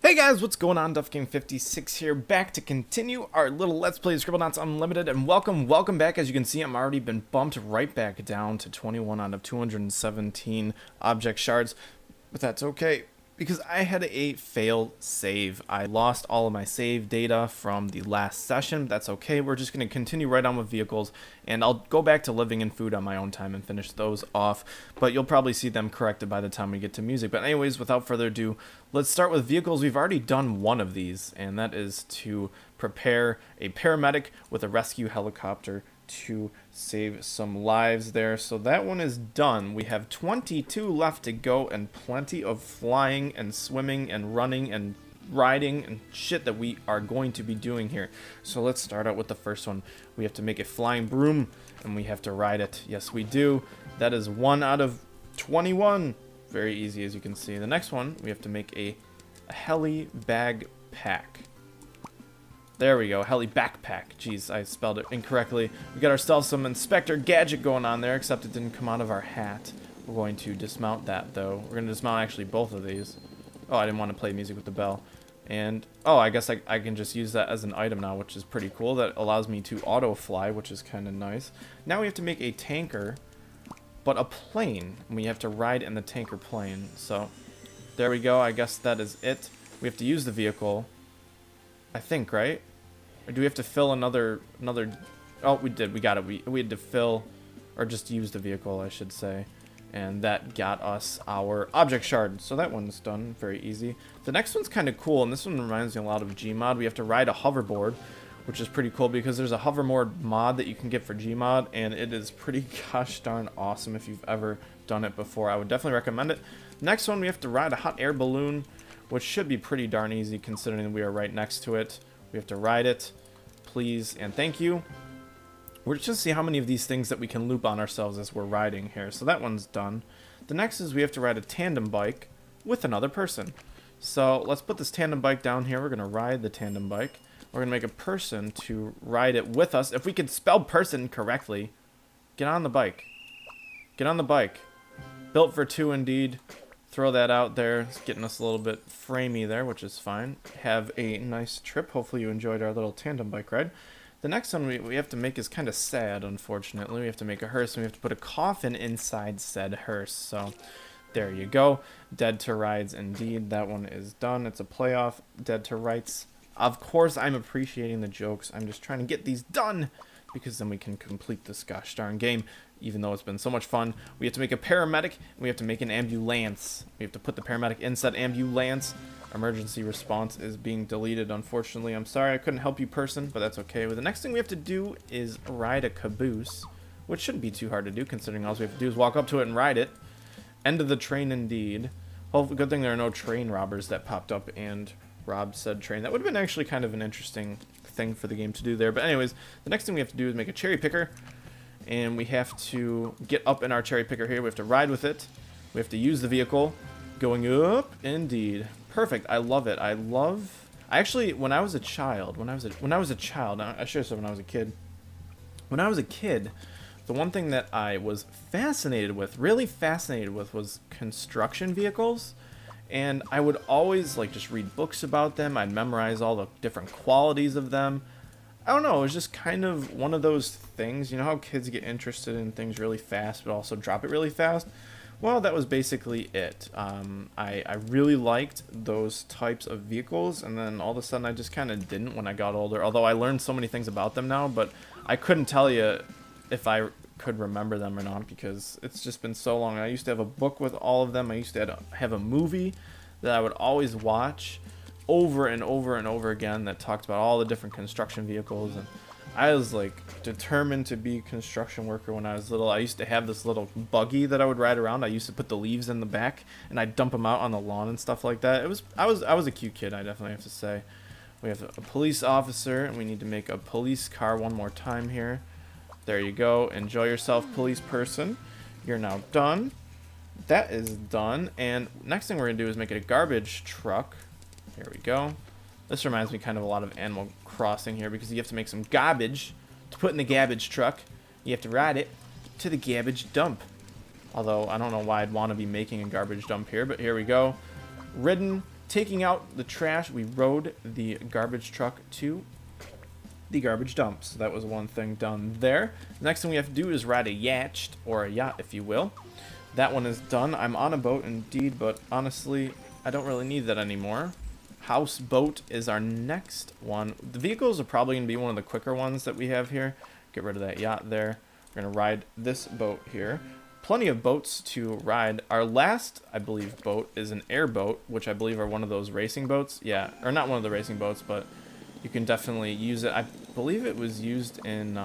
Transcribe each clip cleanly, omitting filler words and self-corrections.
Hey guys, what's going on? DuffGame56 here, back to continue our little Let's Play Scribblenauts Unlimited, and welcome back. As you can see, I'm already been bumped right back down to 21 out of 217 object shards, but that's okay, because I had a failed save. I lost all of my save data from the last session. That's okay, we're just going to continue right on with vehicles, and I'll go back to living and food on my own time and finish those off, but you'll probably see them corrected by the time we get to music. But anyways, without further ado, let's start with vehicles. We've already done one of these, and that is to prepare a paramedic with a rescue helicopter to save some lives there. So that one is done. We have 22 left to go and plenty of flying and swimming and running and riding and shit that we are going to be doing here. So let's start out with the first one. We have to make a flying broom and we have to ride it. Yes, we do. That is 1 out of 21. Very easy, as you can see. The next one, we have to make a heli bag pack. There we go, heli backpack. Jeez, I spelled it incorrectly. We got ourselves some Inspector Gadget going on there, except it didn't come out of our hat. We're going to dismount that, though. We're going to dismount actually both of these. Oh, I didn't want to play music with the bell. And, oh, I guess I can just use that as an item now, which is pretty cool. That allows me to auto-fly, which is kind of nice. Now we have to make a tanker, but a plane. And we have to ride in the tanker plane. So, there we go. I guess that is it. We have to use the vehicle, I think, right? Or do we have to fill another... Oh, we did. We got it. We had to fill, or just use the vehicle, I should say. And that got us our object shard. So that one's done. Very easy. The next one's kind of cool, and this one reminds me a lot of Gmod. We have to ride a hoverboard, which is pretty cool because there's a hoverboard mod that you can get for Gmod, and it is pretty gosh darn awesome if you've ever done it before. I would definitely recommend it. Next one, we have to ride a hot air balloon, which should be pretty darn easy considering we are right next to it. We have to ride it, please, and thank you. We're just to see how many of these things that we can loop on ourselves as we're riding here. So that one's done. The next is we have to ride a tandem bike with another person. So let's put this tandem bike down here. We're going to ride the tandem bike. We're going to make a person to ride it with us. If we could spell person correctly, get on the bike. Get on the bike. Built for two indeed. Throw that out there. It's getting us a little bit framey there, which is fine. Have a nice trip. Hopefully you enjoyed our little tandem bike ride. The next one we have to make is kind of sad, unfortunately. We have to make a hearse, and we have to put a coffin inside said hearse. So there you go. Dead to rides indeed. That one is done. It's a playoff. Dead to rights. Of course, I'm appreciating the jokes. I'm just trying to get these done, because then we can complete this gosh darn game. Even though it's been so much fun, we have to make a paramedic, and we have to make an ambulance. We have to put the paramedic inside ambulance. Emergency response is being deleted, unfortunately. I'm sorry, I couldn't help you, person, but that's okay. Well, the next thing we have to do is ride a caboose, which shouldn't be too hard to do, considering all we have to do is walk up to it and ride it. End of the train, indeed. Hopefully, good thing there are no train robbers that popped up and robbed said train. That would have been actually kind of an interesting thing for the game to do there. But anyways, the next thing we have to do is make a cherry picker. And we have to get up in our cherry picker here. We have to ride with it. We have to use the vehicle. Going up, indeed. Perfect. I love it. I actually, when I was a child, I should have said when I was a kid. When I was a kid, the one thing that I was fascinated with, really fascinated with, was construction vehicles. And I would always like just read books about them. I'd memorize all the different qualities of them. I don't know, it was just kind of one of those things. You know how kids get interested in things really fast but also drop it really fast? Well, that was basically it. I really liked those types of vehicles, and then all of a sudden I just kind of didn't when I got older. Although I learned so many things about them now, but I couldn't tell you if I could remember them or not because it's just been so long. I used to have a book with all of them. I used to have a movie that I would always watch over and over and over again that talked about all the different construction vehicles, and I was like determined to be a construction worker when I was little. I used to have this little buggy that I would ride around. I used to put the leaves in the back and I'd dump them out on the lawn and stuff like that. I was a cute kid, I definitely have to say. We have a police officer, and we need to make a police car one more time here. There you go. Enjoy yourself, police person. You're now done. That is done. And next thing we're gonna do is make it a garbage truck. Here we go. This reminds me kind of a lot of Animal Crossing here because you have to make some garbage to put in the garbage truck. You have to ride it to the garbage dump. Although, I don't know why I'd want to be making a garbage dump here, but here we go. Ridden taking out the trash, we rode the garbage truck to the garbage dump. So that was one thing done there. The next thing we have to do is ride a yacht, or a yacht if you will. That one is done. I'm on a boat indeed, but honestly, I don't really need that anymore. Houseboat is our next one. The vehicles are probably going to be one of the quicker ones that we have here. Get rid of that yacht there. We're going to ride this boat here. Plenty of boats to ride. Our last, I believe, boat is an airboat, which I believe are one of those racing boats. Yeah, or not one of the racing boats, but you can definitely use it. I believe it was used in,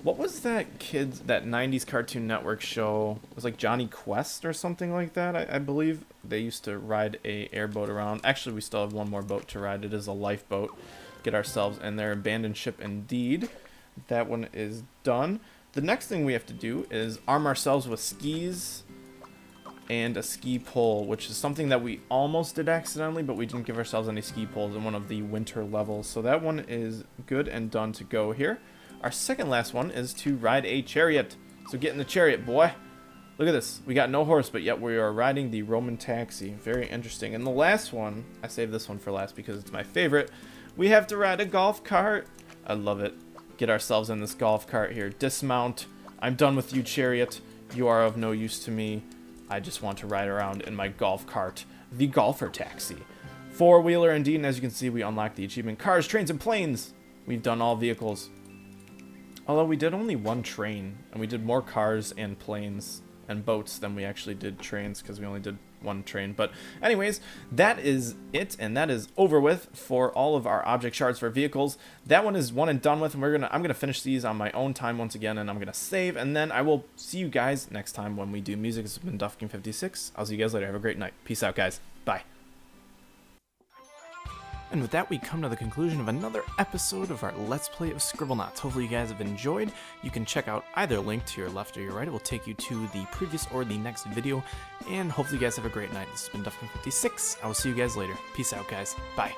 what was that kid's, that 90s Cartoon Network show? It was like Johnny Quest or something like that, I believe. They used to ride a airboat around. Actually, we still have one more boat to ride. It is a lifeboat. Get ourselves in there. Abandoned ship indeed. That one is done. The next thing we have to do is arm ourselves with skis and a ski pole, which is something that we almost did accidentally, but we didn't give ourselves any ski poles in one of the winter levels. So that one is good and done to go here. Our second last one is to ride a chariot. So get in the chariot, boy. Look at this. We got no horse, but yet we are riding the Roman taxi. Very interesting. And the last one, I saved this one for last because it's my favorite. We have to ride a golf cart. I love it. Get ourselves in this golf cart here. Dismount. I'm done with you, chariot. You are of no use to me. I just want to ride around in my golf cart. The golfer taxi. Four-wheeler indeed, and as you can see, we unlocked the achievement. Cars, trains, and planes. We've done all vehicles. Although we did only one train, and we did more cars and planes and boats than we actually did trains, because we only did one train. But anyways, that is it, and that is over with for all of our object shards for vehicles. That one is one and done with, and I'm gonna finish these on my own time once again, and I'm gonna save, and then I will see you guys next time when we do music. This has been Duffking56. I'll see you guys later. Have a great night. Peace out, guys. Bye. And with that, we come to the conclusion of another episode of our Let's Play of Scribblenauts. Hopefully you guys have enjoyed. You can check out either link to your left or your right. It will take you to the previous or the next video. And hopefully you guys have a great night. This has been Duffking56. I will see you guys later. Peace out, guys. Bye.